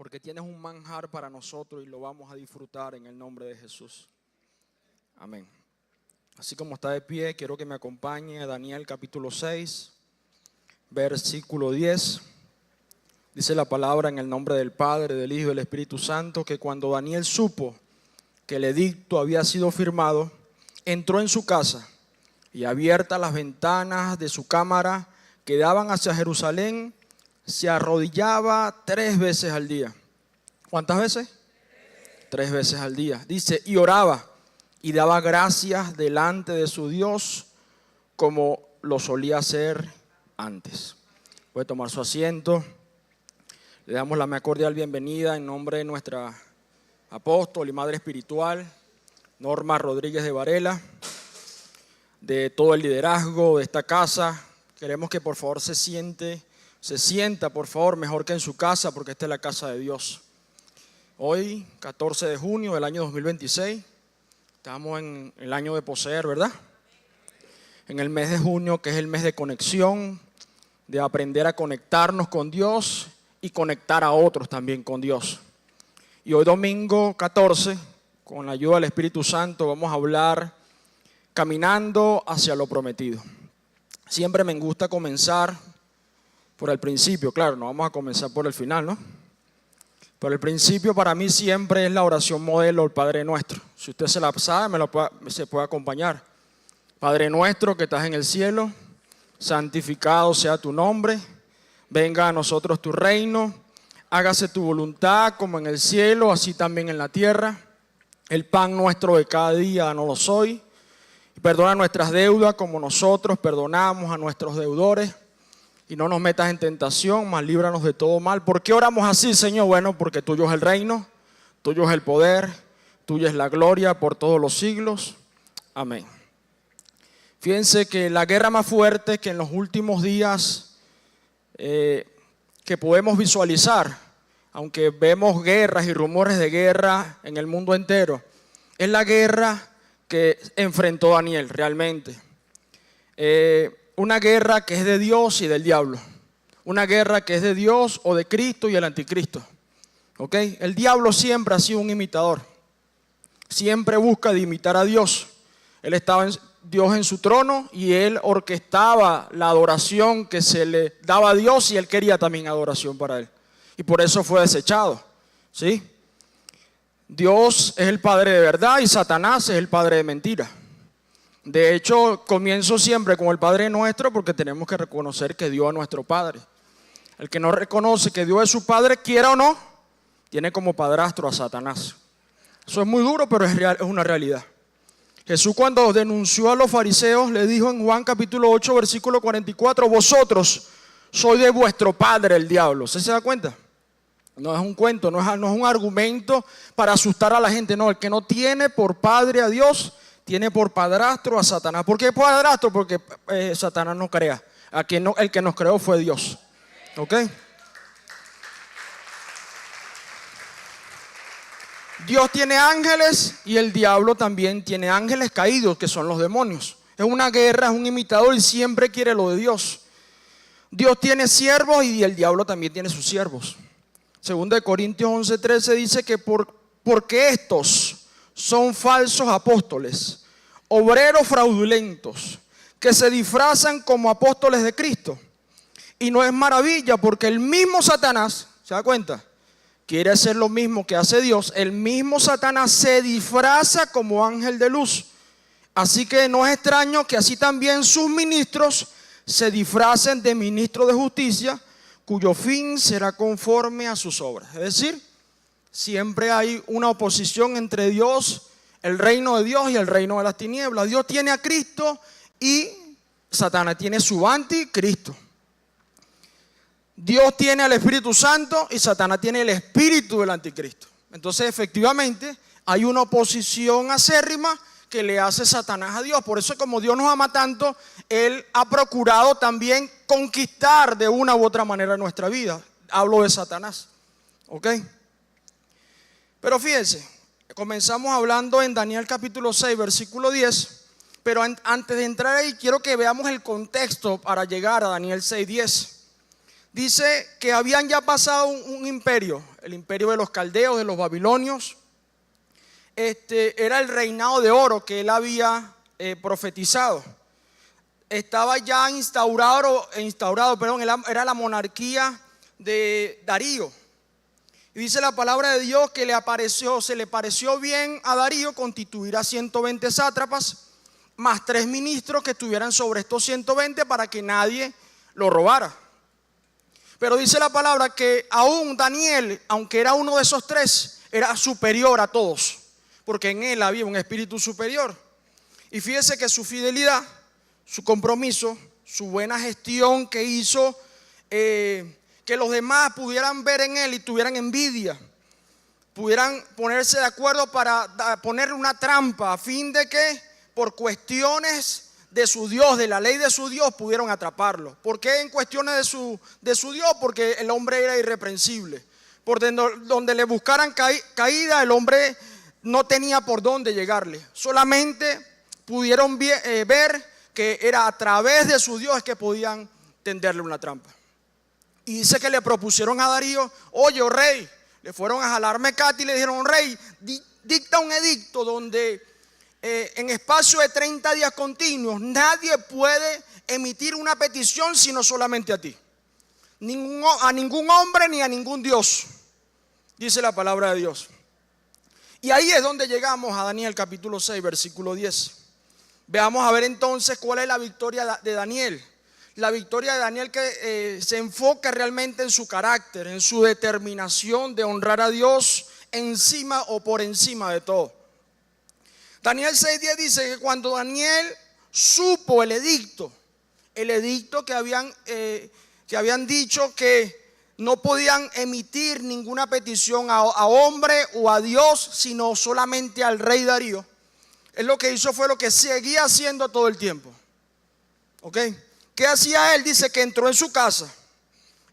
porque tienes un manjar para nosotros y lo vamos a disfrutar en el nombre de Jesús. Amén. Así como está de pie, quiero que me acompañe a Daniel capítulo 6, versículo 10. Dice la palabra en el nombre del Padre, del Hijo y del Espíritu Santo, que cuando Daniel supo que el edicto había sido firmado, entró en su casa y abiertas las ventanas de su cámara que daban hacia Jerusalén, se arrodillaba 3 veces al día. ¿Cuántas veces? 3 veces al día. Dice, y oraba y daba gracias delante de su Dios como lo solía hacer antes. Puede tomar su asiento. Le damos la más cordial bienvenida en nombre de nuestra apóstol y madre espiritual, Norma Rodríguez de Varela, de todo el liderazgo de esta casa. Queremos que por favor se sienta por favor mejor que en su casa, porque esta es la casa de Dios. Hoy, 14 de junio del año 2026, estamos en el año de poseer, ¿verdad? En el mes de junio, que es el mes de conexión, de aprender a conectarnos con Dios y conectar a otros también con Dios. Y hoy domingo 14, con la ayuda del Espíritu Santo, vamos a hablar caminando hacia lo prometido. Siempre me gusta comenzar por el principio, claro, no vamos a comenzar por el final, ¿no? Pero el principio para mí siempre es la oración modelo, el Padre Nuestro. Si usted se la sabe, se puede acompañar. Padre nuestro que estás en el cielo, santificado sea tu nombre, venga a nosotros tu reino, hágase tu voluntad como en el cielo, así también en la tierra. El pan nuestro de cada día, danos hoy. Y perdona nuestras deudas como nosotros perdonamos a nuestros deudores. Y no nos metas en tentación, mas líbranos de todo mal. ¿Por qué oramos así, Señor? Bueno, porque tuyo es el reino, tuyo es el poder, tuya es la gloria por todos los siglos. Amén. Fíjense que la guerra más fuerte que en los últimos días que podemos visualizar, aunque vemos guerras y rumores de guerra en el mundo entero, es la guerra que enfrentó Daniel realmente. Una guerra que es de Dios y del diablo. Una guerra que es de Dios o de Cristo y el anticristo. ¿Ok? El diablo siempre ha sido un imitador. Siempre busca de imitar a Dios. Él estaba Dios en su trono y él orquestaba la adoración que se le daba a Dios y él quería también adoración para él. Y por eso fue desechado. ¿Sí? Dios es el padre de verdad y Satanás es el padre de mentira. De hecho, comienzo siempre con el Padre Nuestro porque tenemos que reconocer que Dios es nuestro Padre. El que no reconoce que Dios es su Padre, quiera o no, tiene como padrastro a Satanás. Eso es muy duro, pero es una realidad. Jesús, cuando denunció a los fariseos, le dijo en Juan capítulo 8, versículo 44, vosotros sois de vuestro padre el diablo. ¿Usted se da cuenta? No es un cuento, no es un argumento para asustar a la gente. No, el que no tiene por padre a Dios, tiene por padrastro a Satanás. ¿Por qué padrastro? Porque Satanás no crea. El que nos creó fue Dios. ¿Ok? Dios tiene ángeles y el diablo también tiene ángeles caídos, que son los demonios. Es una guerra, es un imitador y siempre quiere lo de Dios. Dios tiene siervos y el diablo también tiene sus siervos. Segunda de Corintios 11:13 dice que porque estos son falsos apóstoles, obreros fraudulentos, que se disfrazan como apóstoles de Cristo. Y no es maravilla porque el mismo Satanás, ¿se da cuenta? Quiere hacer lo mismo que hace Dios. El mismo Satanás se disfraza como ángel de luz. Así que no es extraño que así también sus ministros se disfracen de ministros de justicia, cuyo fin será conforme a sus obras. Es decir, siempre hay una oposición entre Dios, el reino de Dios y el reino de las tinieblas. Dios tiene a Cristo y Satanás tiene su anticristo. Dios tiene al Espíritu Santo y Satanás tiene el espíritu del anticristo. Entonces, efectivamente, hay una oposición acérrima que le hace Satanás a Dios. Por eso, como Dios nos ama tanto, Él ha procurado también conquistar de una u otra manera nuestra vida. Hablo de Satanás. ¿Ok? Pero fíjense, comenzamos hablando en Daniel capítulo 6, versículo 10. Pero antes de entrar ahí, quiero que veamos el contexto para llegar a Daniel 6:10. dice que habían ya pasado un imperio, el imperio de los caldeos, de los babilonios. Era el reinado de oro que él había profetizado. Estaba ya instaurado, era la monarquía de Darío. Y dice la palabra de Dios que se le pareció bien a Darío constituir a 120 sátrapas, más 3 ministros que estuvieran sobre estos 120 para que nadie lo robara. Pero dice la palabra que aún Daniel, aunque era uno de esos 3, era superior a todos, porque en él había un espíritu superior. Y fíjese que su fidelidad, su compromiso, su buena gestión que hizo, que los demás pudieran ver en él y tuvieran envidia, pudieran ponerse de acuerdo para ponerle una trampa a fin de que por cuestiones de su Dios, de la ley de su Dios, pudieron atraparlo. ¿Por qué en cuestiones de su Dios? Porque el hombre era irreprensible. Por donde le buscaran caída, el hombre no tenía por dónde llegarle. Solamente pudieron ver que era a través de su Dios que podían tenderle una trampa. Y dice que le propusieron a Darío: oye, oh rey, le fueron a jalar mecate y le dijeron: rey, dicta un edicto donde en espacio de 30 días continuos nadie puede emitir una petición sino solamente a ti. A ningún hombre ni a ningún Dios, dice la palabra de Dios. Y ahí es donde llegamos a Daniel capítulo 6, versículo 10. Veamos a ver entonces cuál es la victoria de Daniel. La victoria de Daniel que se enfoca realmente en su carácter, en su determinación de honrar a Dios encima o por encima de todo. Daniel 6:10 dice que cuando Daniel supo el edicto que habían dicho que no podían emitir ninguna petición a hombre o a Dios, sino solamente al rey Darío, él lo que hizo fue lo que seguía haciendo todo el tiempo. ¿Ok? ¿Qué hacía él? Dice que entró en su casa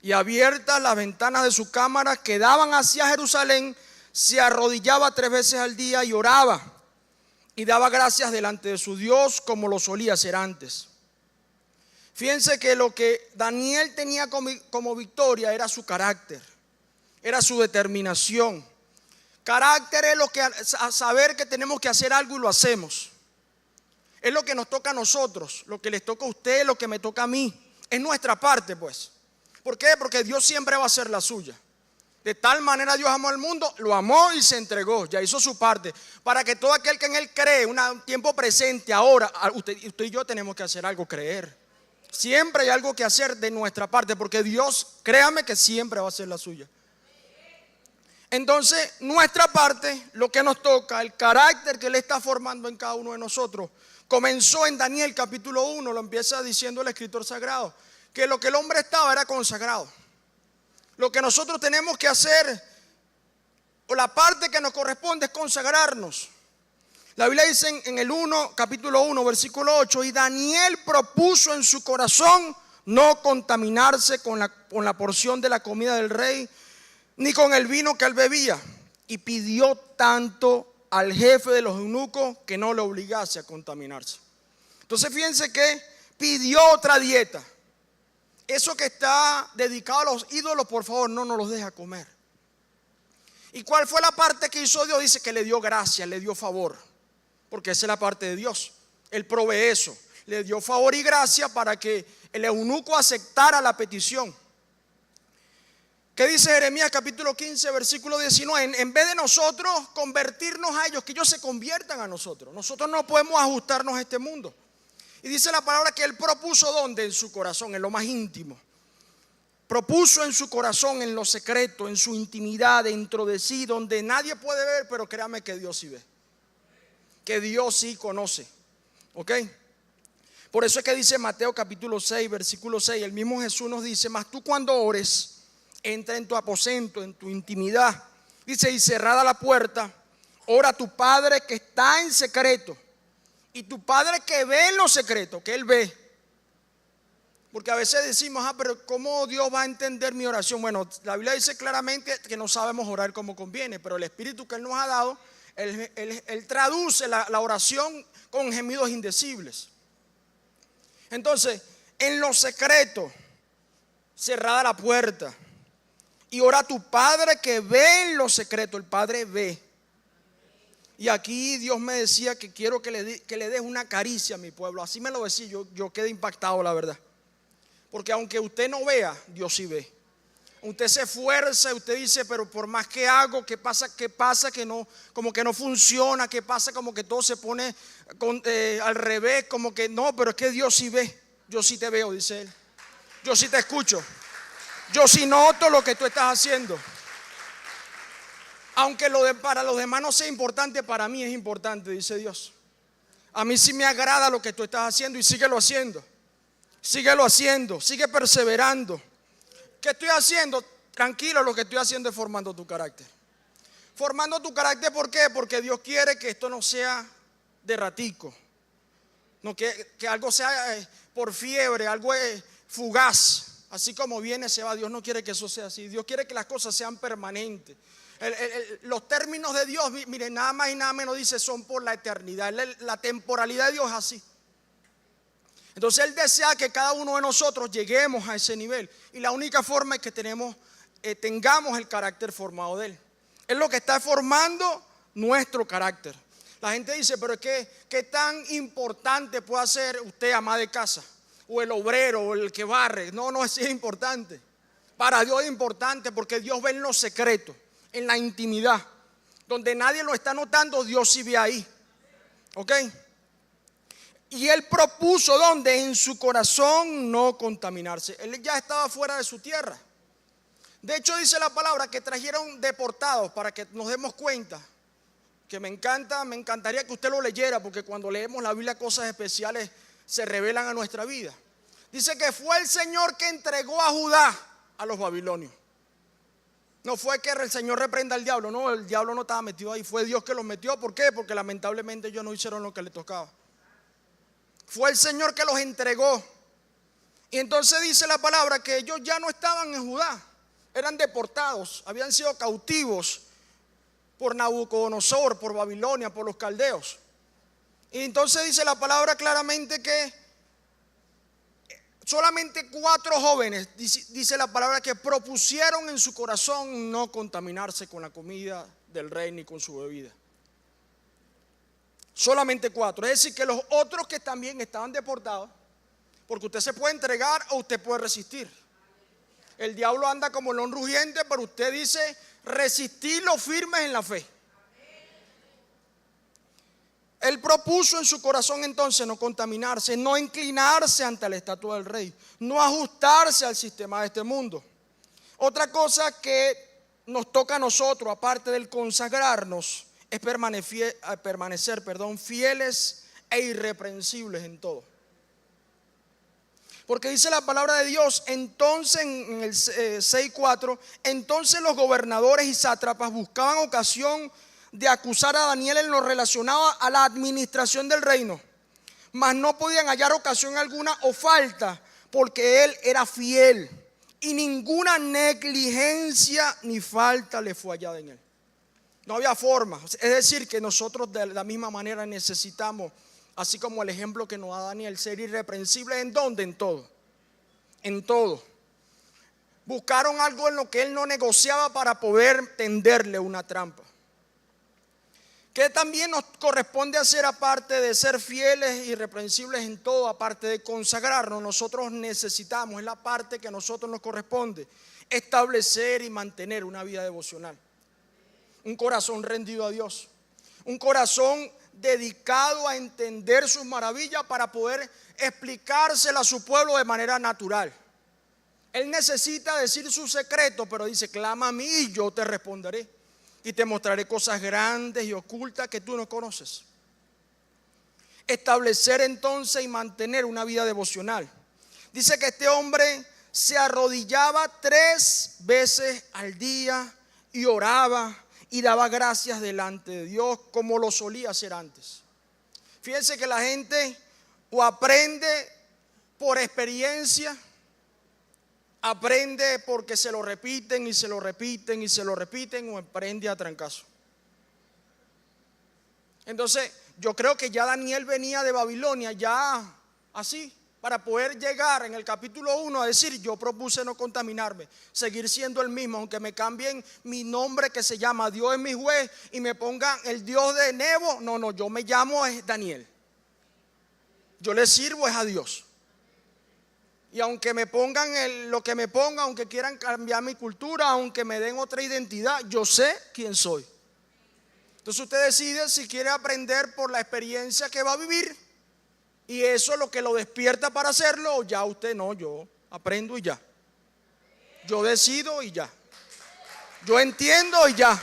y abiertas las ventanas de su cámara que daban hacia Jerusalén, se arrodillaba 3 veces al día y oraba y daba gracias delante de su Dios como lo solía hacer antes. Fíjense que lo que Daniel tenía como victoria era su carácter, era su determinación. Carácter es lo que saber que tenemos que hacer algo y lo hacemos. Es lo que nos toca a nosotros, lo que les toca a ustedes, lo que me toca a mí. Es nuestra parte, pues. ¿Por qué? Porque Dios siempre va a hacer la suya. De tal manera Dios amó al mundo, lo amó y se entregó, ya hizo su parte. Para que todo aquel que en él cree, un tiempo presente, ahora, usted y yo tenemos que hacer algo, creer. Siempre hay algo que hacer de nuestra parte, porque Dios, créame que siempre va a hacer la suya. Entonces, nuestra parte, lo que nos toca, el carácter que Él está formando en cada uno de nosotros, comenzó en Daniel capítulo 1, lo empieza diciendo el escritor sagrado, que lo que el hombre estaba era consagrado. Lo que nosotros tenemos que hacer, o la parte que nos corresponde, es consagrarnos. La Biblia dice en el capítulo 1, versículo 8, y Daniel propuso en su corazón no contaminarse con la porción de la comida del rey, ni con el vino que él bebía, y pidió tanto al jefe de los eunucos que no le obligase a contaminarse. Entonces fíjense que pidió otra dieta. Eso que está dedicado a los ídolos, por favor, no nos los deja comer. ¿Y cuál fue la parte que hizo Dios? Dice que le dio gracia, le dio favor, porque esa es la parte de Dios. Él provee eso, le dio favor y gracia para que el eunuco aceptara la petición. ¿Qué dice Jeremías capítulo 15, versículo 19? En vez de nosotros convertirnos a ellos, que ellos se conviertan a nosotros. Nosotros no podemos ajustarnos a este mundo. Y dice la palabra que Él propuso, ¿dónde? En su corazón, en lo más íntimo. Propuso en su corazón, en lo secreto, en su intimidad, dentro de sí, donde nadie puede ver, pero créame que Dios sí ve. Que Dios sí conoce. ¿Ok? Por eso es que dice Mateo capítulo 6, versículo 6, el mismo Jesús nos dice: mas tú cuando ores, entra en tu aposento, en tu intimidad. Dice, y cerrada la puerta, ora a tu Padre que está en secreto. Y tu Padre que ve en lo secreto, que Él ve. Porque a veces decimos, pero ¿cómo Dios va a entender mi oración? Bueno, la Biblia dice claramente que no sabemos orar como conviene, pero el Espíritu que Él nos ha dado, Él traduce la oración con gemidos indecibles. Entonces, en lo secreto, cerrada la puerta. Y ora a tu Padre que ve en lo secreto. El Padre ve. Y aquí Dios me decía que quiero que le des una caricia a mi pueblo. Así me lo decía, yo quedé impactado, la verdad. Porque aunque usted no vea, Dios sí ve. Usted se esfuerza, usted dice, pero por más que hago, ¿qué pasa? Que no, como que no funciona, ¿qué pasa? Como que todo se pone al revés, como que no, pero es que Dios sí ve. Yo sí te veo, dice Él. Yo sí te escucho. Yo sí noto lo que tú estás haciendo. Aunque para los demás no sea importante, para mí es importante, dice Dios. A mí sí me agrada lo que tú estás haciendo y síguelo haciendo. Síguelo haciendo, sigue perseverando. ¿Qué estoy haciendo? Tranquilo, lo que estoy haciendo es formando tu carácter. Formando tu carácter, ¿por qué? Porque Dios quiere que esto no sea de ratico. No, que algo sea por fiebre, algo fugaz. Así como viene, se va. Dios no quiere que eso sea así. Dios quiere que las cosas sean permanentes. Los términos de Dios, miren, nada más y nada menos dice, son por la eternidad. La temporalidad de Dios es así. Entonces Él desea que cada uno de nosotros lleguemos a ese nivel. Y la única forma es que tengamos el carácter formado de Él. Es lo que está formando nuestro carácter. La gente dice, pero es que ¿qué tan importante puede ser usted, ama de casa? O el obrero, o el que barre. No, es importante. Para Dios es importante porque Dios ve en lo secreto, en la intimidad. Donde nadie lo está notando, Dios sí ve ahí. ¿Ok? Y Él propuso, ¿dónde? En su corazón no contaminarse. Él ya estaba fuera de su tierra. De hecho dice la palabra que trajeron deportados, para que nos demos cuenta. Que me encantaría que usted lo leyera, porque cuando leemos la Biblia cosas especiales se revelan a nuestra vida. Dice que fue el Señor que entregó a Judá a los babilonios. No fue que el Señor reprenda al diablo, no, el diablo no estaba metido ahí, fue Dios que los metió. ¿Por qué? Porque lamentablemente ellos no hicieron lo que les tocaba. Fue el Señor que los entregó. Y entonces dice la palabra que ellos ya no estaban en Judá, eran deportados, habían sido cautivos por Nabucodonosor, por Babilonia, por los caldeos. Y entonces dice la palabra claramente que solamente 4 jóvenes, dice la palabra, que propusieron en su corazón no contaminarse con la comida del rey ni con su bebida. Solamente 4. Es decir, que los otros que también estaban deportados, porque usted se puede entregar o usted puede resistir. El diablo anda como león rugiente, pero usted dice resistir los firmes en la fe. Él propuso en su corazón entonces no contaminarse, no inclinarse ante la estatua del rey, no ajustarse al sistema de este mundo. Otra cosa que nos toca a nosotros, aparte del consagrarnos, es permanecer fieles e irreprensibles en todo. Porque dice la palabra de Dios, entonces en el 6:4, entonces los gobernadores y sátrapas buscaban ocasión de acusar a Daniel en lo relacionado a la administración del reino, mas no podían hallar ocasión alguna o falta, porque él era fiel y ninguna negligencia ni falta le fue hallada en él. No había forma. Es decir, que nosotros de la misma manera necesitamos, así como el ejemplo que nos da Daniel, ser irreprensibles. ¿En dónde? En todo. En todo. Buscaron algo en lo que él no negociaba para poder tenderle una trampa. ¿Qué también nos corresponde hacer aparte de ser fieles y irreprensibles en todo, aparte de consagrarnos? Nosotros necesitamos, es la parte que a nosotros nos corresponde, establecer y mantener una vida devocional. Un corazón rendido a Dios, un corazón dedicado a entender sus maravillas para poder explicársela a su pueblo de manera natural. Él necesita decir su secreto, pero dice, clama a mí y yo te responderé y te mostraré cosas grandes y ocultas que tú no conoces. Establecer entonces y mantener una vida devocional. Dice que este hombre se arrodillaba 3 veces al día y oraba y daba gracias delante de Dios como lo solía hacer antes. Fíjense que la gente o aprende por experiencia, aprende porque se lo repiten y se lo repiten y se lo repiten, o aprende a trancazo. Entonces yo creo que ya Daniel venía de Babilonia ya así, para poder llegar en el capítulo 1 a decir: yo propuse no contaminarme, seguir siendo el mismo, aunque me cambien mi nombre que se llama Dios es mi juez y me pongan el Dios de Nebo. No, yo me llamo es Daniel. Yo le sirvo es a Dios. Y aunque me pongan lo que me pongan, aunque quieran cambiar mi cultura, aunque me den otra identidad, yo sé quién soy. Entonces usted decide si quiere aprender por la experiencia que va a vivir, y eso es lo que lo despierta para hacerlo, o ya usted no, yo aprendo y ya. Yo decido y ya. Yo entiendo y ya.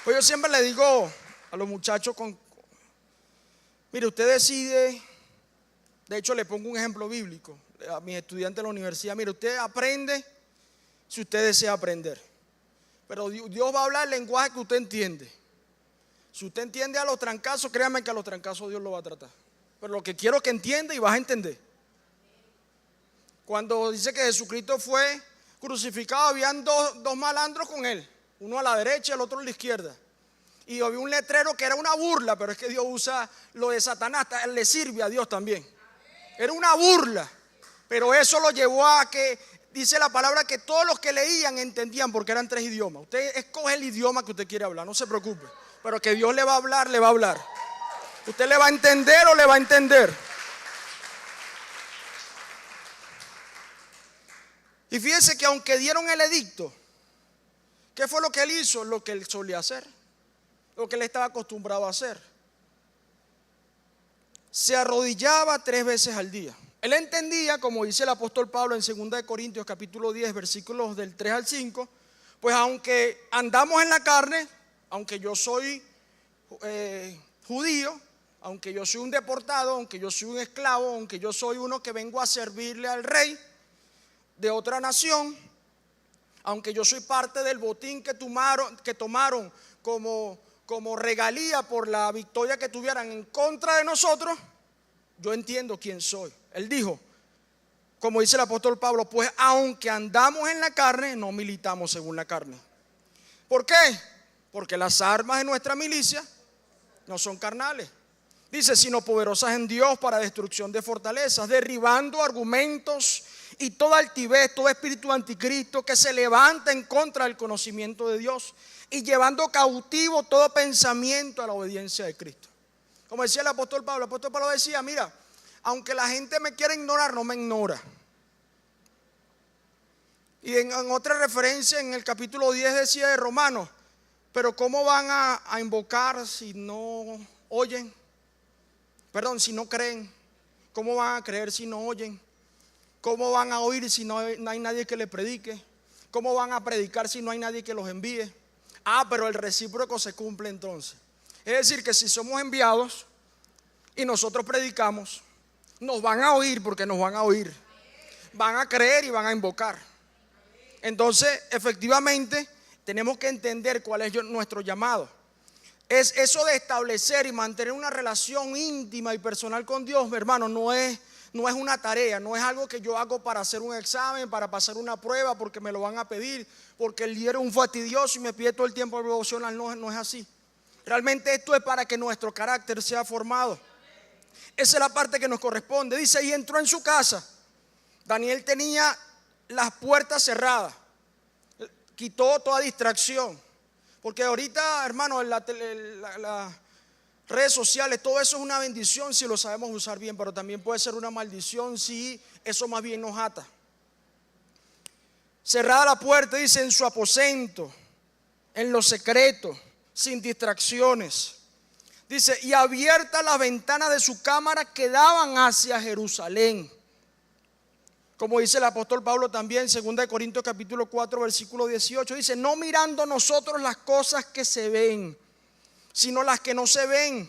Pues yo siempre le digo a los muchachos, mire, usted decide. De hecho, le pongo un ejemplo bíblico a mis estudiantes de la universidad. Mire, usted aprende si usted desea aprender, pero Dios va a hablar el lenguaje que usted entiende. Si usted entiende a los trancazos, créanme que a los trancazos Dios lo va a tratar. Pero lo que quiero que entienda y vas a entender. Cuando dice que Jesucristo fue crucificado, habían dos malandros con él, uno a la derecha y el otro a la izquierda. Y había un letrero que era una burla, pero es que Dios usa lo de Satanás, le sirve a Dios también. Era una burla, pero eso lo llevó a que, dice la palabra, que todos los que leían entendían, porque eran 3 idiomas. Usted escoge el idioma que usted quiere hablar, no se preocupe, pero que Dios le va a hablar, le va a hablar. Usted le va a entender o le va a entender. Y fíjese que aunque dieron el edicto, ¿qué fue lo que él hizo? Lo que él solía hacer, lo que él estaba acostumbrado a hacer. Se arrodillaba 3 veces al día. Él entendía, como dice el apóstol Pablo en 2 Corintios capítulo 10, versículos del 3 al 5, pues aunque andamos en la carne, aunque yo soy judío, aunque yo soy un deportado, aunque yo soy un esclavo, aunque yo soy uno que vengo a servirle al rey de otra nación, aunque yo soy parte del botín que tomaron como regalía por la victoria que tuvieran en contra de nosotros, yo entiendo quién soy. Él dijo, como dice el apóstol Pablo, pues aunque andamos en la carne, no militamos según la carne. ¿Por qué? Porque las armas de nuestra milicia no son carnales, dice, sino poderosas en Dios para destrucción de fortalezas, derribando argumentos y toda altivez, todo espíritu anticristo que se levanta en contra del conocimiento de Dios, y llevando cautivo todo pensamiento a la obediencia de Cristo. Como decía el apóstol Pablo decía, mira, aunque la gente me quiera ignorar, no me ignora. Y en otra referencia en el capítulo 10 decía de Romanos, pero ¿cómo van a invocar si no oyen? Perdón, si no creen. ¿Cómo van a creer si no oyen? ¿Cómo van a oír si no hay nadie que les predique? ¿Cómo van a predicar si no hay nadie que los envíe? Pero el recíproco se cumple entonces. Es decir, que si somos enviados y nosotros predicamos, nos van a oír porque nos van a oír. Van a creer y van a invocar. Entonces, efectivamente, tenemos que entender cuál es nuestro llamado. Es eso de establecer y mantener una relación íntima y personal con Dios, mi hermano, no es una tarea, no es algo que yo hago para hacer un examen, para pasar una prueba, porque me lo van a pedir, porque el líder es un fastidioso y me pide todo el tiempo el devocional. No es así. Realmente esto es para que nuestro carácter sea formado. Esa es la parte que nos corresponde. Dice, y entró en su casa. Daniel tenía las puertas cerradas, quitó toda distracción, porque ahorita, hermano, en las redes sociales, todo eso es una bendición si lo sabemos usar bien, pero también puede ser una maldición si eso más bien nos ata. Cerrada la puerta, dice, en su aposento, en lo secreto, sin distracciones. Dice, y abiertas las ventanas de su cámara que daban hacia Jerusalén. Como dice el apóstol Pablo también, 2 Corintios capítulo 4, versículo 18, dice, no mirando nosotros las cosas que se ven, sino las que no se ven.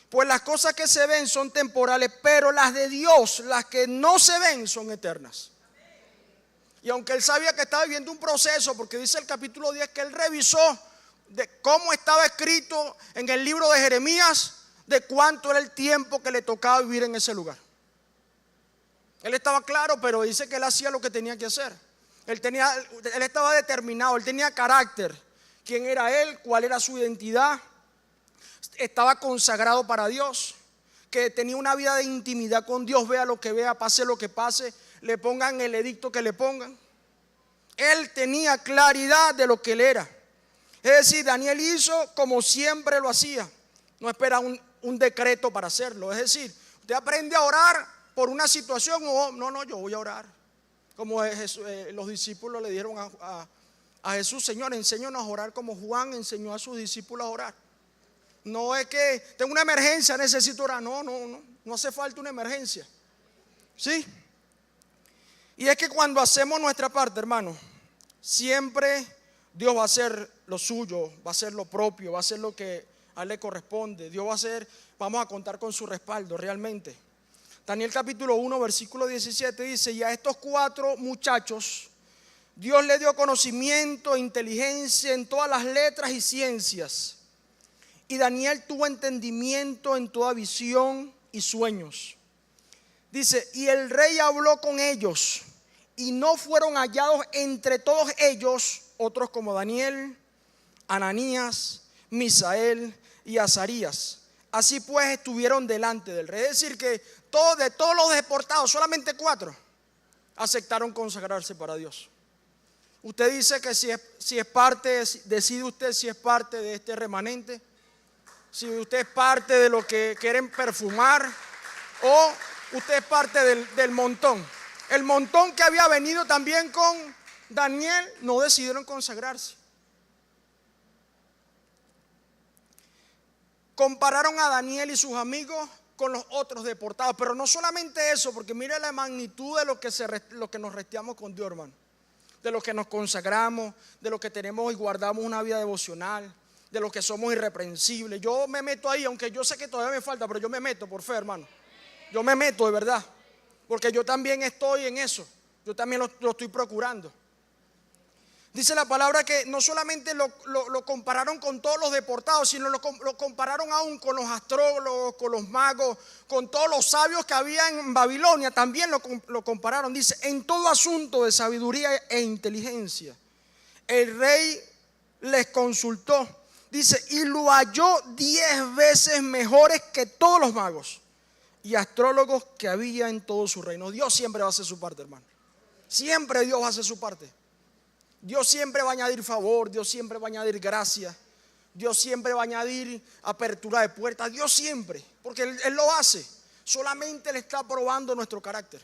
Pues las cosas que se ven son temporales, pero las de Dios, las que no se ven, son eternas. Y aunque él sabía que estaba viviendo un proceso, porque dice el capítulo 10 que él revisó de cómo estaba escrito en el libro de Jeremías, de cuánto era el tiempo que le tocaba vivir en ese lugar. Él estaba claro, pero dice que él hacía lo que tenía que hacer. Él estaba determinado, él tenía carácter. ¿Quién era él? ¿Cuál era su identidad? Estaba consagrado para Dios. que tenía una vida de intimidad con Dios, vea lo que vea, pase lo que pase, le pongan el edicto que le pongan. Él tenía claridad de lo que él era. Es decir, Daniel hizo como siempre lo hacía. No espera un decreto para hacerlo. Es decir, usted aprende a orar por una situación o no, yo voy a orar. Como los discípulos le dijeron a Jesús: Señor, enséñanos a orar como Juan enseñó a sus discípulos a orar. No es que tengo una emergencia, necesito orar. No hace falta una emergencia. ¿Sí? Y es que cuando hacemos nuestra parte, hermano, siempre Dios va a hacer lo suyo, va a hacer lo propio, va a hacer lo que a él le corresponde. Dios va a hacer, vamos a contar con su respaldo realmente. Daniel capítulo 1 versículo 17 dice: y a estos 4 muchachos Dios le dio conocimiento e inteligencia en todas las letras y ciencias. Y Daniel tuvo entendimiento en toda visión y sueños. Dice: y el rey habló con ellos, y no fueron hallados entre todos ellos otros como Daniel, Ananías, Misael y Azarías. Así pues estuvieron delante del rey. Es decir, que de todos los deportados, solamente 4 aceptaron consagrarse para Dios. Usted dice que si es parte, decide usted si es parte de este remanente, si usted es parte de lo que quieren perfumar, o usted es parte del montón. El montón que había venido también con Daniel no decidieron consagrarse. Compararon a Daniel y sus amigos con los otros deportados. Pero no solamente eso, porque mire la magnitud de lo que nos resteamos con Dios, hermano. De lo que nos consagramos, de lo que tenemos y guardamos una vida devocional, de lo que somos irreprensibles. Yo me meto ahí, aunque yo sé que todavía me falta, pero yo me meto por fe, hermano. Yo me meto de verdad, porque yo también estoy en eso. Yo también lo estoy procurando. Dice la palabra que no solamente lo compararon con todos los deportados, sino lo compararon aún con los astrólogos, con los magos, con todos los sabios que había en Babilonia. También lo compararon. Dice: en todo asunto de sabiduría e inteligencia, el rey les consultó. Dice: y lo halló 10 veces mejores que todos los magos y astrólogos que había en todo su reino. Dios siempre va a hacer su parte, hermano. Siempre Dios va a hacer su parte. Dios siempre va a añadir favor, Dios siempre va a añadir gracia, Dios siempre va a añadir apertura de puertas. Dios siempre, porque Él lo hace. Solamente le está probando nuestro carácter.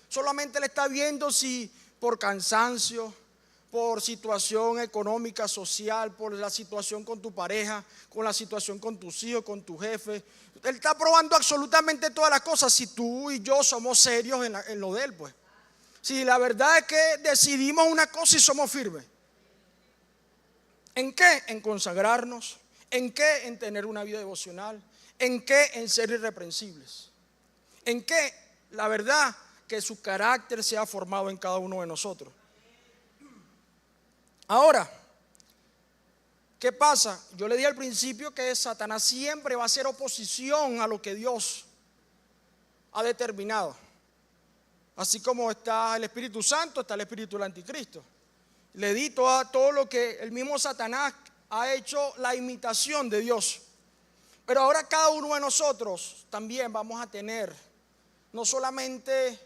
Solamente le está viendo si por cansancio, por situación económica, social, por la situación con tu pareja, con la situación con tus hijos, con tu jefe. Él está probando absolutamente todas las cosas. Si tú y yo somos serios en lo de Él, pues. Si la verdad es que decidimos una cosa y somos firmes. ¿En qué? En consagrarnos. ¿En qué? En tener una vida devocional. ¿En qué? En ser irreprensibles. ¿En qué? La verdad, que su carácter sea formado en cada uno de nosotros. Ahora, ¿qué pasa? Yo le di al principio que Satanás siempre va a hacer oposición a lo que Dios ha determinado. Así como está el Espíritu Santo, está el Espíritu del Anticristo. Le di todo lo que el mismo Satanás ha hecho, la imitación de Dios. Pero ahora cada uno de nosotros también vamos a tener no solamente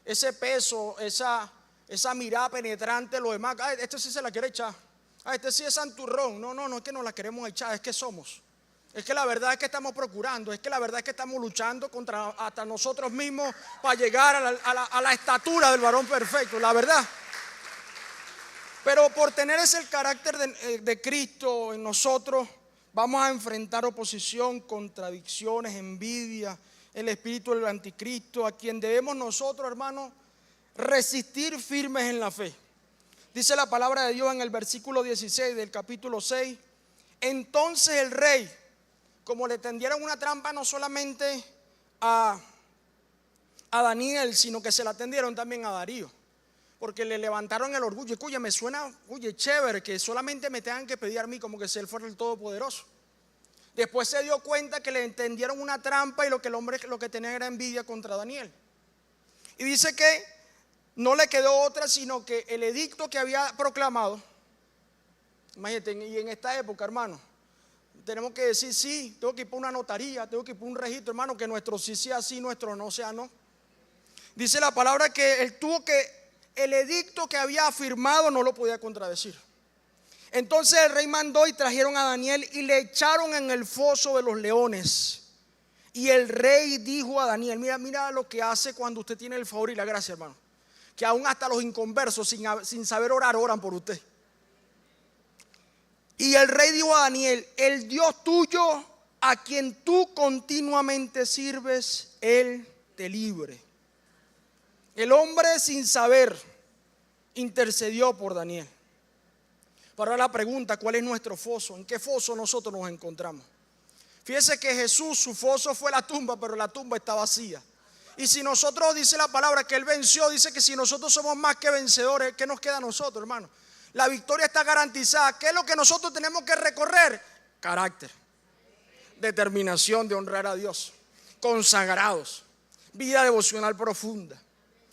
ese peso, esa mirada penetrante, lo demás. Este sí se la quiere echar. Este sí es santurrón. No es que nos la queremos echar, es que somos. Es que la verdad es que estamos procurando, es que la verdad es que estamos luchando contra hasta nosotros mismos para llegar a la estatura del varón perfecto, la verdad. Pero por tener ese carácter de Cristo en nosotros, vamos a enfrentar oposición, contradicciones, envidia, el espíritu del anticristo, a quien debemos nosotros, hermanos, resistir firmes en la fe. Dice la palabra de Dios en el versículo 16 del capítulo 6. Entonces el rey, como le tendieron una trampa no solamente a Daniel, sino que se la tendieron también a Darío, porque le levantaron el orgullo. Escucha, me suena, chévere que solamente me tengan que pedir a mí, como que si él fuera el todopoderoso. Después se dio cuenta que le entendieron una trampa y lo que el hombre lo que tenía era envidia contra Daniel. Y dice que no le quedó otra sino que el edicto que había proclamado. Imagínate, y en esta época, hermano, Tenemos que decir sí, tengo que ir por una notaría, tengo que ir por un registro, hermano, que nuestro sí sea sí, nuestro no sea no. Dice la palabra que él tuvo que, el edicto que había firmado no lo podía contradecir. Entonces el rey mandó y trajeron a Daniel y le echaron en el foso de los leones. Y el rey dijo a Daniel, mira lo que hace cuando usted tiene el favor y la gracia, hermano. Que aún hasta los inconversos sin saber orar, oran por usted. Y el rey dijo a Daniel, el Dios tuyo a quien tú continuamente sirves, Él te libre. El hombre sin saber intercedió por Daniel. Para la pregunta, ¿cuál es nuestro foso? ¿En qué foso nosotros nos encontramos? Fíjese que Jesús, su foso fue la tumba, pero la tumba está vacía. Y si nosotros, dice la palabra, que Él venció, dice que si nosotros somos más que vencedores, ¿qué nos queda a nosotros, hermano? La victoria está garantizada. ¿Qué es lo que nosotros tenemos que recorrer? Carácter, determinación de honrar a Dios, consagrados, vida devocional profunda.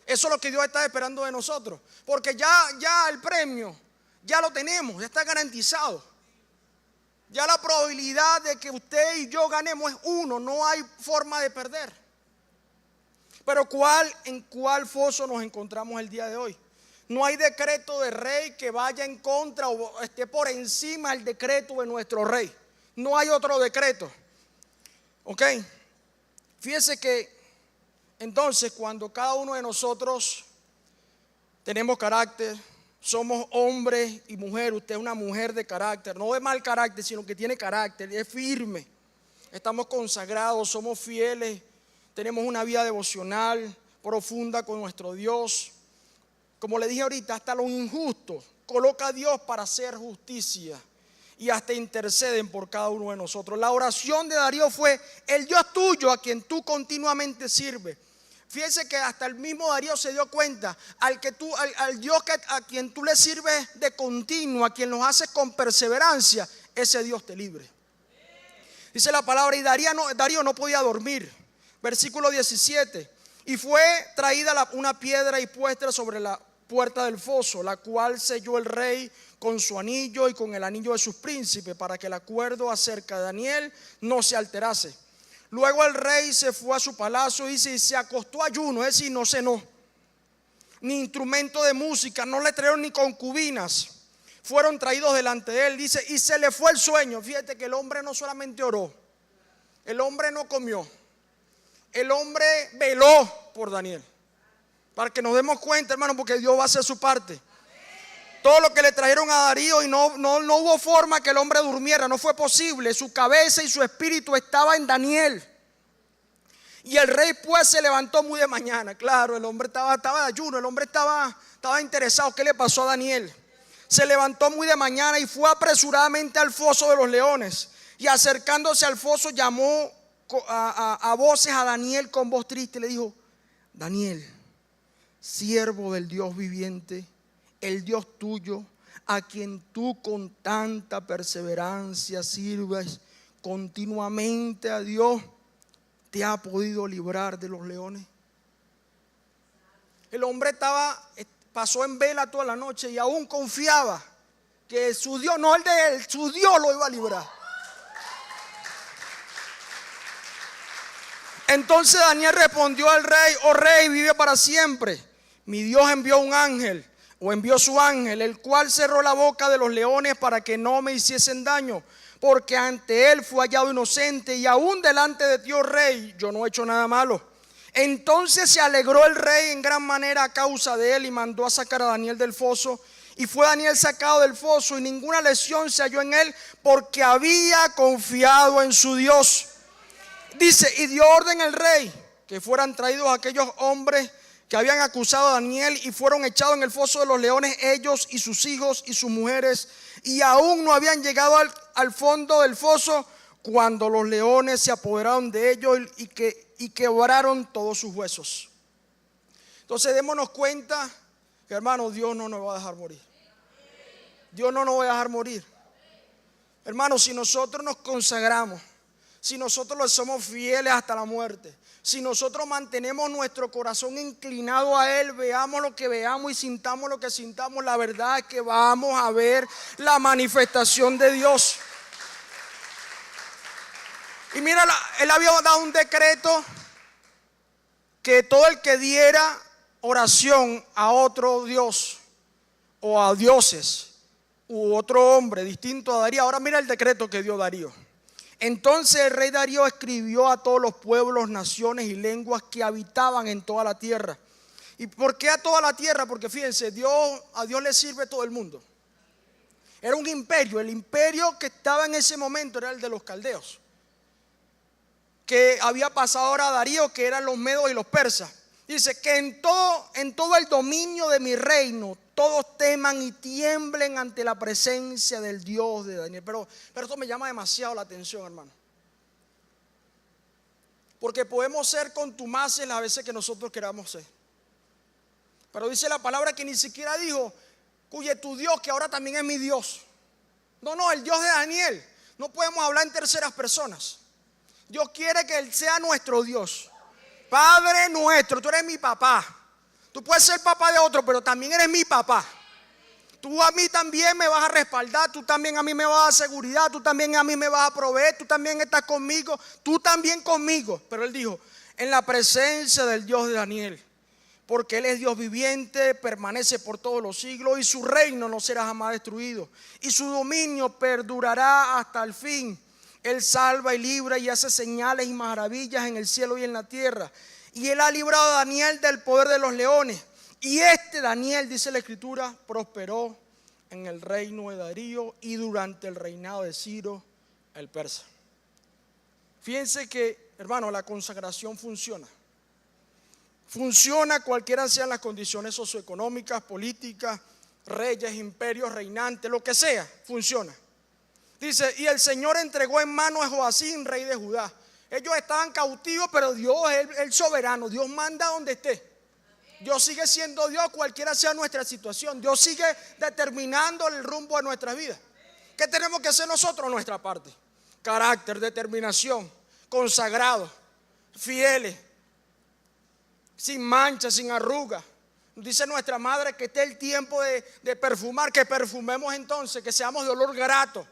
Eso es lo que Dios está esperando de nosotros. Porque ya el premio, ya lo tenemos, ya está garantizado. Ya la probabilidad de que usted y yo ganemos es 1, no hay forma de perder. Pero ¿en cuál foso nos encontramos el día de hoy? No hay decreto de rey que vaya en contra o esté por encima del decreto de nuestro rey. No hay otro decreto. ¿Ok? Fíjese que entonces cuando cada uno de nosotros tenemos carácter, somos hombres y mujeres, usted es una mujer de carácter, no de mal carácter, sino que tiene carácter, es firme. Estamos consagrados, somos fieles, tenemos una vida devocional profunda con nuestro Dios. Como le dije ahorita, hasta los injustos coloca a Dios para hacer justicia y hasta interceden por cada uno de nosotros. La oración de Darío fue: el Dios tuyo a quien tú continuamente sirves. Fíjense que hasta el mismo Darío se dio cuenta, al Dios a quien tú le sirves de continuo, a quien los haces con perseverancia, ese Dios te libre. Dice la palabra, y Darío no podía dormir. Versículo 17, y fue traída una piedra y puesta sobre la puerta del foso, la cual selló el rey con su anillo y con el anillo de sus príncipes, para que el acuerdo acerca de Daniel no se alterase. Luego el rey se fue a su palacio y se acostó ayuno, es decir, no cenó, ni instrumento de música, no le trajeron ni concubinas, fueron traídos delante de él, dice, y se le fue el sueño. Fíjate que el hombre no solamente oró, el hombre no comió, el hombre veló por Daniel. Para que nos demos cuenta, hermano, porque Dios va a hacer su parte. Todo lo que le trajeron a Darío y no hubo forma que el hombre durmiera, no fue posible. Su cabeza y su espíritu estaba en Daniel. Y el rey pues se levantó muy de mañana. Claro, el hombre estaba de ayuno, el hombre estaba interesado. ¿Qué le pasó a Daniel? Se levantó muy de mañana y fue apresuradamente al foso de los leones. Y acercándose al foso llamó a voces a Daniel con voz triste. Le dijo: Daniel, siervo del Dios viviente, el Dios tuyo, a quien tú con tanta perseverancia sirves continuamente a Dios, ¿te ha podido librar de los leones? El hombre pasó en vela toda la noche y aún confiaba que su Dios, no el de él, su Dios lo iba a librar. Entonces Daniel respondió al rey: oh rey, vive para siempre. Mi Dios envió su ángel, el cual cerró la boca de los leones para que no me hiciesen daño, porque ante él fue hallado inocente, y aún delante de ti, oh rey, yo no he hecho nada malo. Entonces se alegró el rey en gran manera a causa de él, y mandó a sacar a Daniel del foso. Y fue Daniel sacado del foso, y ninguna lesión se halló en él, porque había confiado en su Dios. Dice, y dio orden el rey que fueran traídos aquellos hombres que habían acusado a Daniel, y fueron echados en el foso de los leones, ellos y sus hijos y sus mujeres, y aún no habían llegado al fondo del foso cuando los leones se apoderaron de ellos y quebraron todos sus huesos. Entonces démonos cuenta que, hermano, Dios no nos va a dejar morir. Dios no nos va a dejar morir. Hermano, si nosotros nos consagramos, si nosotros le somos fieles hasta la muerte, si nosotros mantenemos nuestro corazón inclinado a Él, veamos lo que veamos y sintamos lo que sintamos, la verdad es que vamos a ver la manifestación de Dios. Y mira, él había dado un decreto que todo el que diera oración a otro Dios o a dioses u otro hombre distinto a Darío. Ahora mira el decreto que dio Darío. Entonces el rey Darío escribió a todos los pueblos, naciones y lenguas que habitaban en toda la tierra. ¿Y por qué a toda la tierra? Porque fíjense, a Dios le sirve todo el mundo. Era un imperio. El imperio que estaba en ese momento era el de los caldeos, que había pasado ahora a Darío, que eran los medos y los persas. Dice que en todo el dominio de mi reino todos teman y tiemblen ante la presencia del Dios de Daniel. Pero esto me llama demasiado la atención, hermano, porque podemos ser contumaces las veces que nosotros queramos ser. Pero dice la palabra que ni siquiera dijo, cuye tu Dios, que ahora también es mi Dios. No, el Dios de Daniel. No podemos hablar en terceras personas. Dios quiere que Él sea nuestro Dios. Padre nuestro, tú eres mi papá. Tú puedes ser papá de otro, pero también eres mi papá. Tú a mí también me vas a respaldar, tú también a mí me vas a dar seguridad, tú también a mí me vas a proveer, tú también estás conmigo, tú también conmigo. Pero Él dijo, en la presencia del Dios de Daniel, porque Él es Dios viviente, permanece por todos los siglos y su reino no será jamás destruido y su dominio perdurará hasta el fin. Él salva y libra y hace señales y maravillas en el cielo y en la tierra. Y Él ha librado a Daniel del poder de los leones. Y Daniel, dice la Escritura, prosperó en el reino de Darío y durante el reinado de Ciro el persa. Fíjense que, hermano, la consagración funciona. Funciona cualquiera sean las condiciones socioeconómicas, políticas, reyes, imperios, reinantes, lo que sea, funciona. Dice, y el Señor entregó en mano a Joacim, rey de Judá. Ellos estaban cautivos, pero Dios es el soberano. Dios manda donde esté. Dios sigue siendo Dios, cualquiera sea nuestra situación. Dios sigue determinando el rumbo de nuestras vidas. ¿Qué tenemos que hacer nosotros? Nuestra parte. Carácter, determinación, consagrados, fieles, sin mancha, sin arruga. Dice nuestra madre que esté el tiempo de perfumar, que perfumemos entonces, que seamos de olor grato.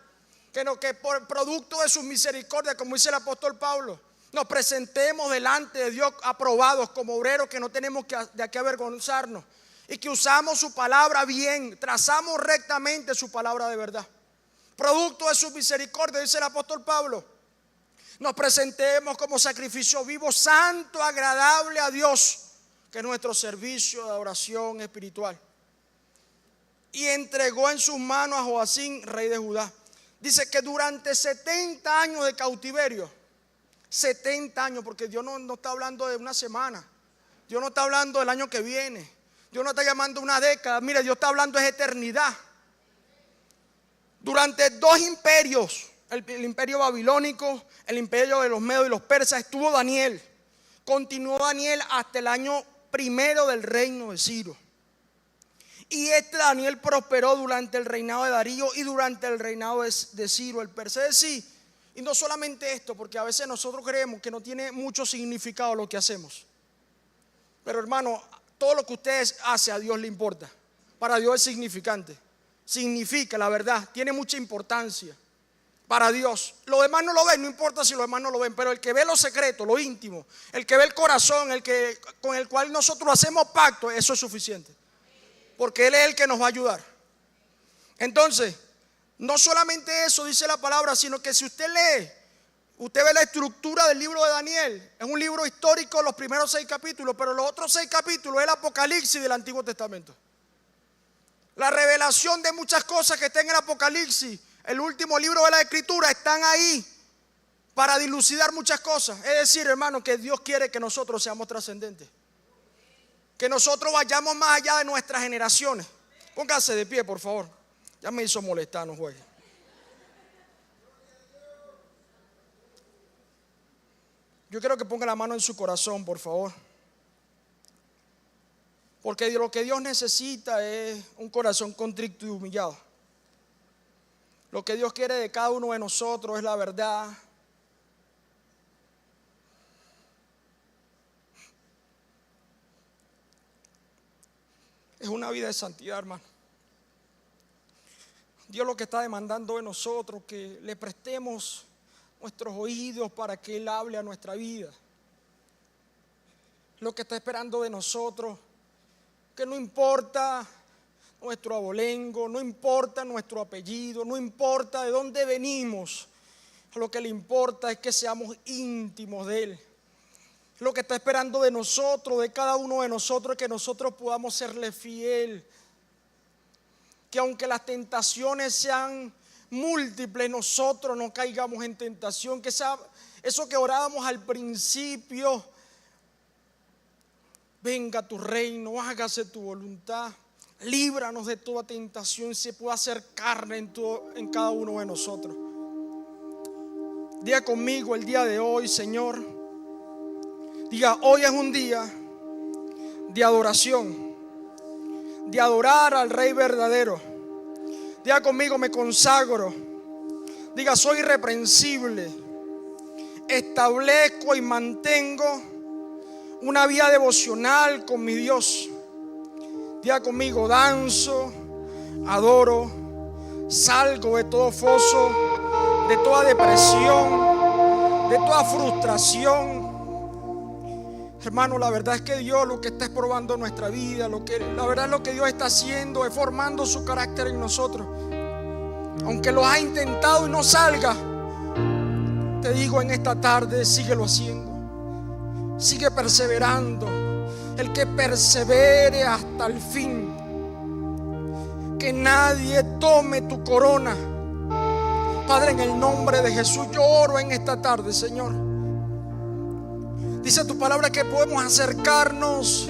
Que por producto de su misericordia, como dice el apóstol Pablo, nos presentemos delante de Dios aprobados como obreros, que no tenemos de qué avergonzarnos y que usamos su palabra bien, trazamos rectamente su palabra de verdad. Producto de su misericordia, dice el apóstol Pablo, nos presentemos como sacrificio vivo, santo, agradable a Dios, que es nuestro servicio de oración espiritual. Y entregó en sus manos a Joacim, rey de Judá. Dice que durante 70 años de cautiverio, 70 años, porque Dios no está hablando de una semana, Dios no está hablando del año que viene, Dios no está llamando una década, mire, Dios está hablando de eternidad. Durante 2 imperios, el imperio babilónico, el imperio de los medos y los persas, estuvo Daniel. Continuó Daniel hasta el año 1 del reino de Ciro. Y Daniel prosperó durante el reinado de Darío y durante el reinado de Ciro el persa. Es decir, y no solamente esto, porque a veces nosotros creemos que no tiene mucho significado lo que hacemos. Pero hermano, todo lo que usted hace a Dios le importa. Para Dios es significante. Significa, la verdad, tiene mucha importancia para Dios. Los demás no lo ven, no importa si los demás no lo ven, pero el que ve lo secreto, lo íntimo, el que ve el corazón, con el cual nosotros hacemos pacto, eso es suficiente. Porque Él es el que nos va a ayudar. Entonces, no solamente eso dice la palabra, sino que si usted lee, usted ve la estructura del libro de Daniel. Es un libro histórico, los primeros 6 capítulos, pero los otros 6 capítulos es el Apocalipsis del Antiguo Testamento. La revelación de muchas cosas que están en el Apocalipsis, el último libro de la Escritura, están ahí para dilucidar muchas cosas. Es decir, hermano, que Dios quiere que nosotros seamos trascendentes. Que nosotros vayamos más allá de nuestras generaciones. Póngase de pie, por favor. Ya me hizo molestar, no juegue. Yo quiero que ponga la mano en su corazón, por favor. Porque lo que Dios necesita es un corazón contrito y humillado. Lo que Dios quiere de cada uno de nosotros es la verdad. Es una vida de santidad, hermano. Dios lo que está demandando de nosotros, que le prestemos nuestros oídos para que Él hable a nuestra vida. Lo que está esperando de nosotros, que no importa nuestro abolengo, no importa nuestro apellido, no importa de dónde venimos, lo que le importa es que seamos íntimos de Él. Lo que está esperando de nosotros, de cada uno de nosotros, es que nosotros podamos serle fiel. Que aunque las tentaciones sean múltiples, nosotros no caigamos en tentación. Que sea eso que orábamos al principio: venga tu reino, hágase tu voluntad, líbranos de toda tentación, se pueda hacer carne en cada uno de nosotros. Diga conmigo el día de hoy, Señor. Diga: hoy es un día de adoración, de adorar al Rey verdadero. Diga conmigo: me consagro. Diga: soy irreprensible. Establezco y mantengo una vida devocional con mi Dios. Diga conmigo: danzo, adoro, salgo de todo foso, de toda depresión, de toda frustración. Hermano, la verdad es que Dios lo que está es probando nuestra vida. La verdad es lo que Dios está haciendo es formando su carácter en nosotros. Aunque lo has intentado y no salga, te digo en esta tarde: síguelo haciendo. Sigue perseverando. El que persevere hasta el fin. Que nadie tome tu corona. Padre, en el nombre de Jesús, yo oro en esta tarde, Señor. Dice tu palabra que podemos acercarnos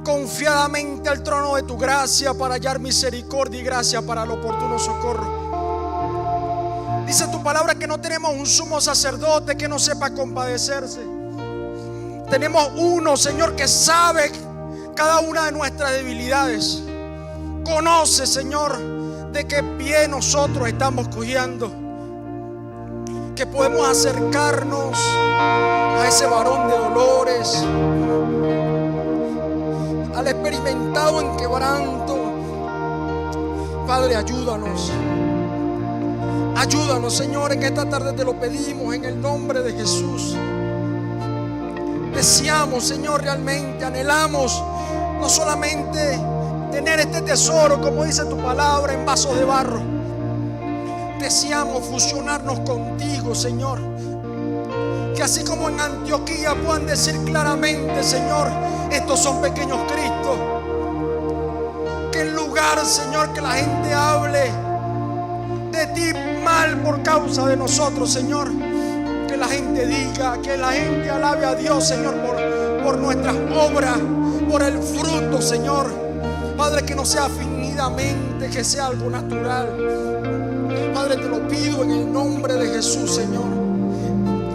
confiadamente al trono de tu gracia para hallar misericordia y gracia para el oportuno socorro. Dice tu palabra que no tenemos un sumo sacerdote que no sepa compadecerse. Tenemos uno, Señor, que sabe cada una de nuestras debilidades. Conoce, Señor, de qué pie nosotros estamos cojeando. Que podemos acercarnos a ese varón de dolores, al experimentado en quebranto. Padre, ayúdanos. Ayúdanos, Señor, en esta tarde te lo pedimos en el nombre de Jesús. Deseamos, Señor, realmente anhelamos no solamente tener este tesoro, como dice tu palabra, en vasos de barro. Deseamos fusionarnos contigo, Señor. Que así como en Antioquía puedan decir claramente: Señor, estos son pequeños Cristos. Que en lugar, Señor, que la gente hable de ti mal por causa de nosotros, Señor, que la gente diga, que la gente alabe a Dios, Señor, por nuestras obras, por el fruto, Señor. Padre, que no sea fingidamente, que sea algo natural. Padre, te lo pido en el nombre de Jesús, Señor.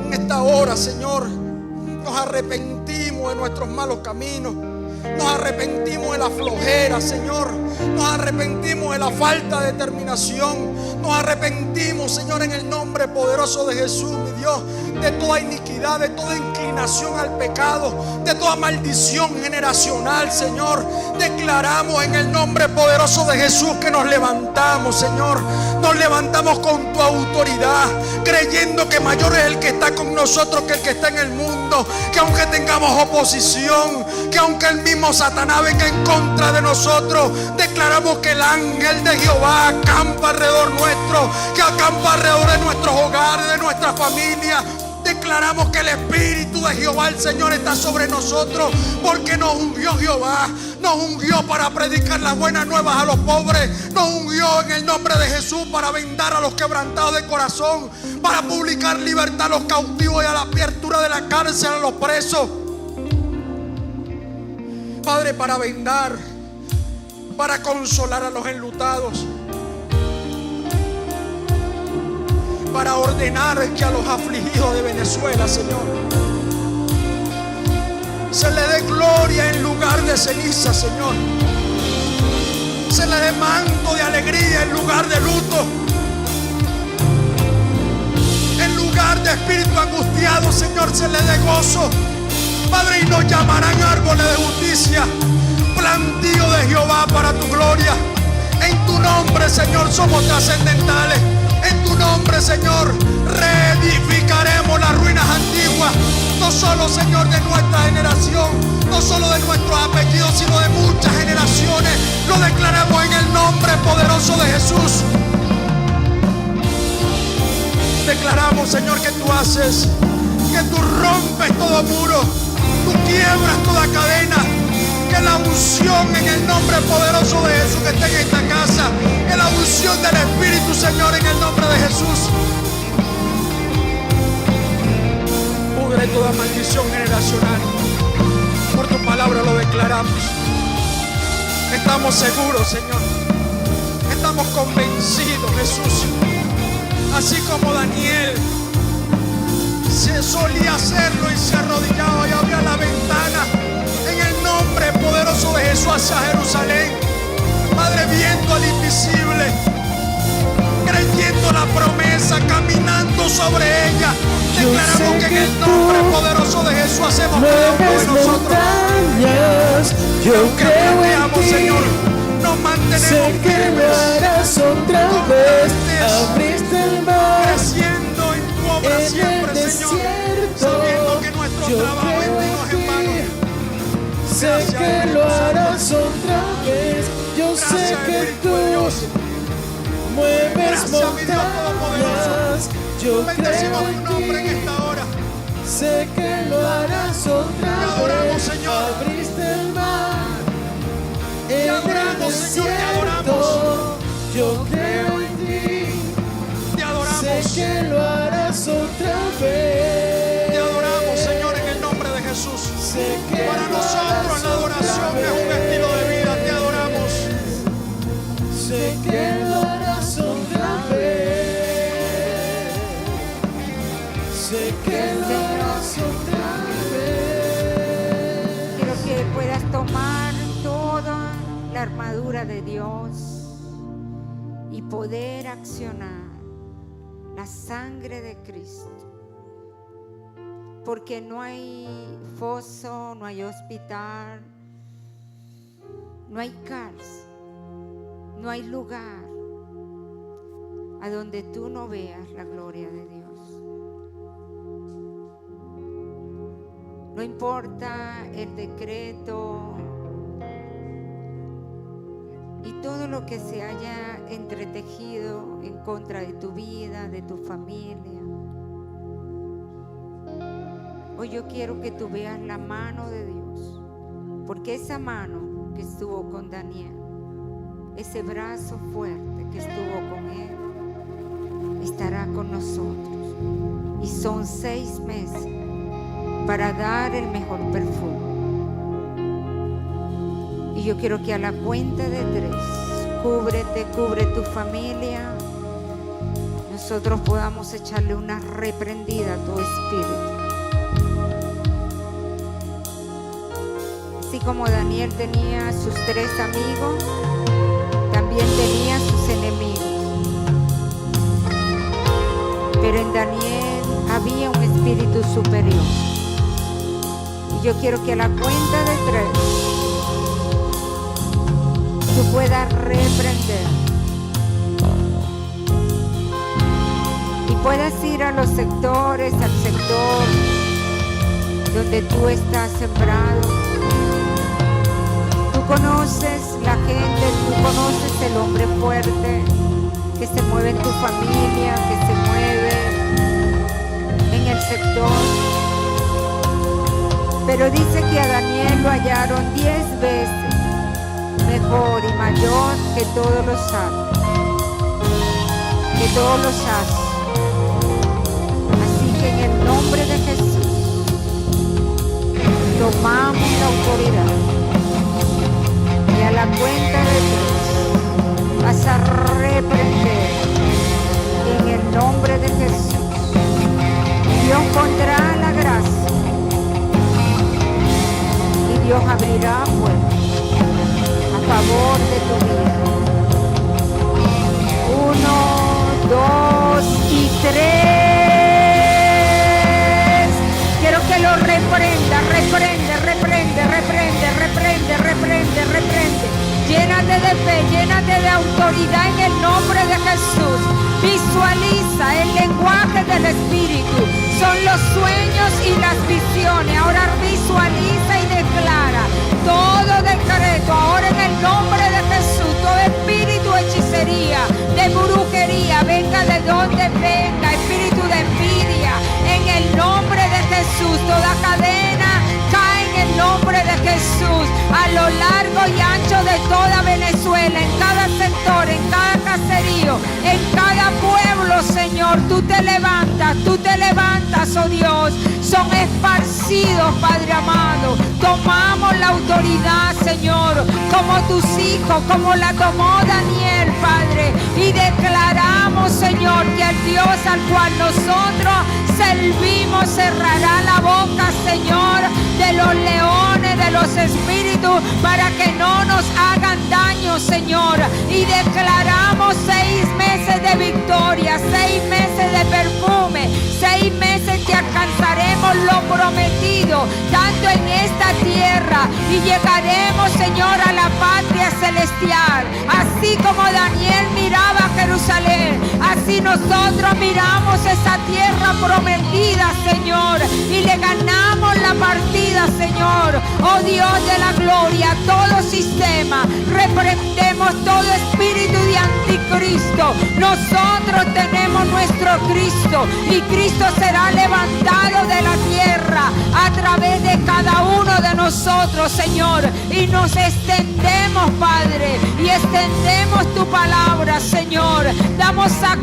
En esta hora, Señor, nos arrepentimos de nuestros malos caminos. Nos arrepentimos de la flojera, Señor. Nos arrepentimos de la falta de determinación. Nos arrepentimos, Señor, en el nombre poderoso de Jesús, mi Dios, de toda iniquidad, de toda inclinación al pecado, de toda maldición generacional, Señor. Declaramos en el nombre poderoso de Jesús que nos levantamos, Señor. Nos levantamos con tu autoridad, creyendo que mayor es el que está con nosotros que el que está en el mundo. Que aunque tengamos oposición, que aunque el mismo Satanás venga en contra de nosotros, declaramos que el ángel de Jehová acampa alrededor nuestro, que acampa alrededor de nuestros hogares, de nuestra familia. Declaramos que el Espíritu de Jehová, el Señor, está sobre nosotros, porque nos ungió Jehová. Nos ungió para predicar las buenas nuevas a los pobres. Nos ungió en el nombre de Jesús para vendar a los quebrantados de corazón, para publicar libertad a los cautivos y a la apertura de la cárcel a los presos. Padre, para vendar, para consolar a los enlutados, para ordenar que a los afligidos de Venezuela, Señor, se le dé gloria en lugar de ceniza, Señor. Se le dé manto de alegría en lugar de luto. En lugar de espíritu angustiado, Señor, se le dé gozo. Padre, y nos llamarán árboles de justicia, plantío de Jehová para tu gloria. En tu nombre, Señor, somos trascendentales. En tu nombre, nombre, Señor, reedificaremos las ruinas antiguas. No solo, Señor, de nuestra generación, no solo de nuestros apellidos, sino de muchas generaciones. Lo declaramos en el nombre poderoso de Jesús. Declaramos, Señor, que tú haces, que tú rompes todo muro, tú quiebras toda cadena. Que la unción en el nombre poderoso de Jesús que esté en esta casa, que la unción del Espíritu, Señor, en el nombre de Jesús, pudre toda maldición generacional. Por tu palabra lo declaramos. Estamos seguros, Señor. Estamos convencidos, Jesús. Así como Daniel se solía hacerlo y se arrodillaba y abría la ventana en el nombre poderoso de Jesús hacia Jerusalén. Padre, viendo al invisible, creyendo la promesa, caminando sobre ella, declaramos que en el nombre poderoso de Jesús hacemos cada uno de nosotros. Yo creo en ti, Señor, nos mantenemos sé que lo harás otra vez. Abriste el mar, creciendo en tu obra en siempre, el Señor, desierto. sabiendo que nuestro Yo trabajo en creo ti no es en vano. sé que lo harás otra vez. Yo sé que tú mueves Gracias, mi Dios montañas. Yo Bendecimos creo tu en nombre en ti, esta hora. sé que lo harás otra Te adoramos, vez. Señor. Abriste el mar, Te en adoramos, el Señor, te desierto. adoramos. Yo creo en ti, Te adoramos. sé que lo harás otra vez. Te adoramos, Señor, en el nombre de Jesús. Sé que Para lo nosotros harás la adoración otra es un vez. estilo de vida. Te adoramos. Sé que lo harás otra vez. Sé que lo harás otra vez. Quiero que puedas tomar toda la armadura de Dios y poder accionar la sangre de Cristo. Porque no hay foso, no hay hospital, no hay cárcel, no hay lugar a donde tú no veas la gloria de Dios. No importa el decreto y todo lo que se haya entretejido en contra de tu vida, de tu familia. Hoy yo quiero que tú veas la mano de Dios, porque esa mano que estuvo con Daniel, ese brazo fuerte que estuvo con él, estará con nosotros. Y son 6 meses para dar el mejor perfume. Y yo quiero que a la cuenta de 3, cúbrete, cubre tu familia, nosotros podamos echarle una reprendida a tu espíritu. Así como Daniel tenía sus 3 amigos, también tenía sus enemigos. Pero en Daniel había un espíritu superior. Y yo quiero que a la cuenta de 3 tú puedas reprender y puedas ir a los sectores, al sector donde tú estás sembrado. Tú conoces la gente, tú conoces el hombre fuerte que se mueve en tu familia, que se mueve en el sector. Pero dice que a Daniel lo hallaron 10 veces mejor y mayor que todos los santos, que todos los astros. Así que en el nombre de Jesús tomamos la autoridad y a la cuenta de 3 vas a reprender en el nombre de Jesús. Dios pondrá la gracia y Dios abrirá puertas a favor de tu vida. 1, 2 y 3. Quiero que lo reprenda, reprende. Llénate de fe, llénate de autoridad en el nombre de Jesús. Visualiza el Espíritu. Son los sueños y las visiones. Ahora visualiza y declara todo decreto. Ahora en el nombre de Jesús, todo espíritu de hechicería, de brujería, venga de donde venga, espíritu de envidia, en el nombre de Jesús, toda cadena cae en el nombre de Jesús, a lo largo y ancho de toda Venezuela, en cada sector, en cada caserío, en cada pueblo, Señor, tú te levantas, oh Dios, son esparcidos, Padre amado. Tomamos la autoridad, Señor, como tus hijos, como la tomó Daniel, Padre, y declaramos, Señor, que el Dios al cual nosotros servimos cerrará la boca, Señor, de los leones, de los espíritus, para que no nos hagan daño, Señor. Y declaramos 6 meses de victoria, 6 meses de perfume, 6 meses que alcanzaremos lo prometido, tanto en esta tierra, y llegaremos, Señor, a la patria celestial. Así como Daniel miraba a Jerusalén, así nosotros miramos esa tierra prometida, Señor, y le ganamos la partida, Señor. Oh Dios de la gloria, todo sistema, reprendemos todo espíritu de anticristo. Nosotros tenemos nuestro Cristo, y Cristo será levantado de la tierra a través de cada uno de nosotros, Señor, y nos extendemos, Padre, y extendemos tu palabra, Señor. Damos a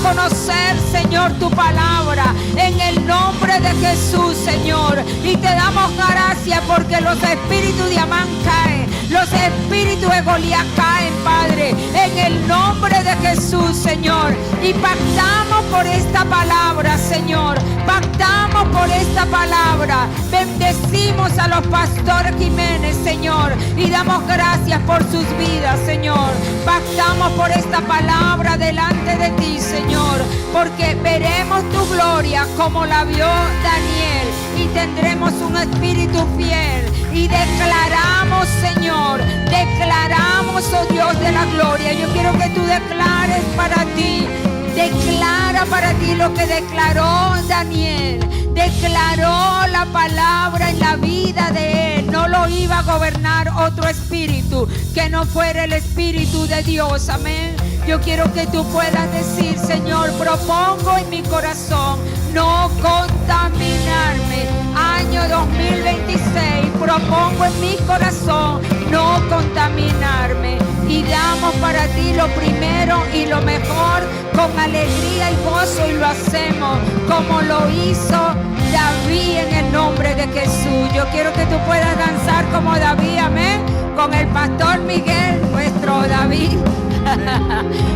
conocer, Señor, tu palabra en el nombre de Jesús, Señor, y te damos gracias porque los espíritus de Amán caen, los espíritus de Goliat caen, Padre, en el nombre de Jesús, Señor, y pactamos por esta palabra, Señor, pactamos por esta palabra. Bendecimos a los pastores Jiménez, Señor, y damos gracias por sus vidas, Señor. Pactamos por esta palabra delante de ti, Señor, porque veremos tu gloria como la vio Daniel, y tendremos un espíritu fiel, y declaramos, Señor, declaramos, oh Dios de la gloria. Yo quiero que tú declares para ti. Declara para ti lo que declaró Daniel. Declaró la palabra en la vida de él. No lo iba a gobernar otro espíritu que no fuera el Espíritu de Dios. Amén. Yo quiero que tú puedas decir, Señor, propongo en mi corazón no contaminarme. Año 2026, propongo en mi corazón no contaminarme. Y damos para ti lo primero y lo mejor con alegría y gozo, y lo hacemos como lo hizo David en el nombre de Jesús. Yo quiero que tú puedas danzar como David, amén, con el pastor Miguel, nuestro David,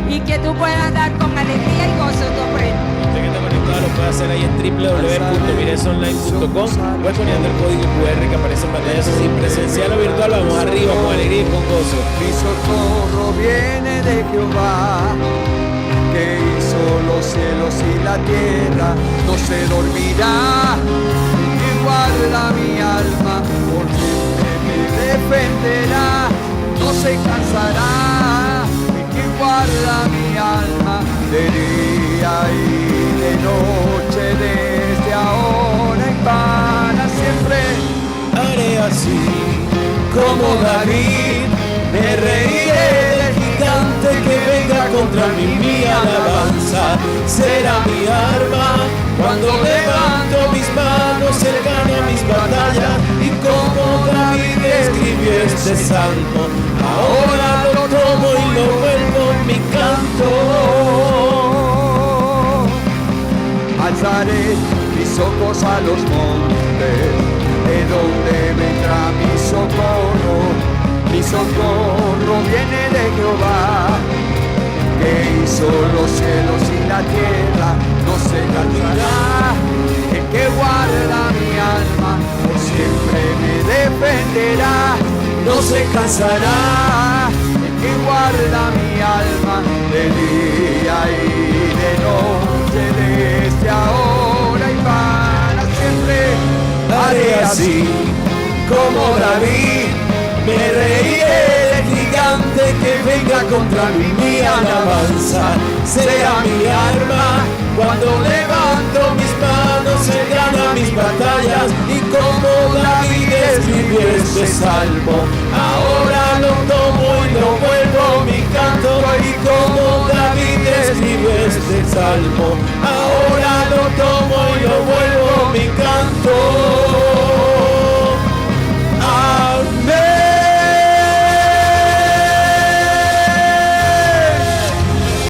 y que tú puedas dar con alegría y gozo tu ofrenda. Usted que está conectado lo puede hacer ahí en www.miresonline.com. Voy poniendo el código QR que aparece en pantalla, así presencial o virtual. Vamos arriba con alegría y con gozo. Mi socorro viene de Jehová, que hizo los cielos y la tierra. No se dormirá y guarda mi alma, porque me defenderá. No se cansará y que guarda mi alma de día y de noche, desde ahora y para siempre. Haré así como David, me reiré del gigante que venga contra mí. Mi alabanza será mi arma cuando levanto mis manos cercanas a mis batallas. Y como David escribió este salmo, ahora lo tomo y lo vuelvo en mi canto. Alzaré mis ojos a los montes, de donde vendrá mi socorro. Mi socorro viene de Jehová, que hizo los cielos y la tierra. No se cansará el que guarda mi alma, por siempre me defenderá. No se cansará el que guarda mi alma, de día y de noche, desde ahora y para siempre. Haré así como David, me reiré del gigante que venga contra mí. Mi alabanza será mi arma cuando levante batallas, y como David escribió este salmo, ahora lo tomo y lo vuelvo mi canto, y como David escribió este salmo, ahora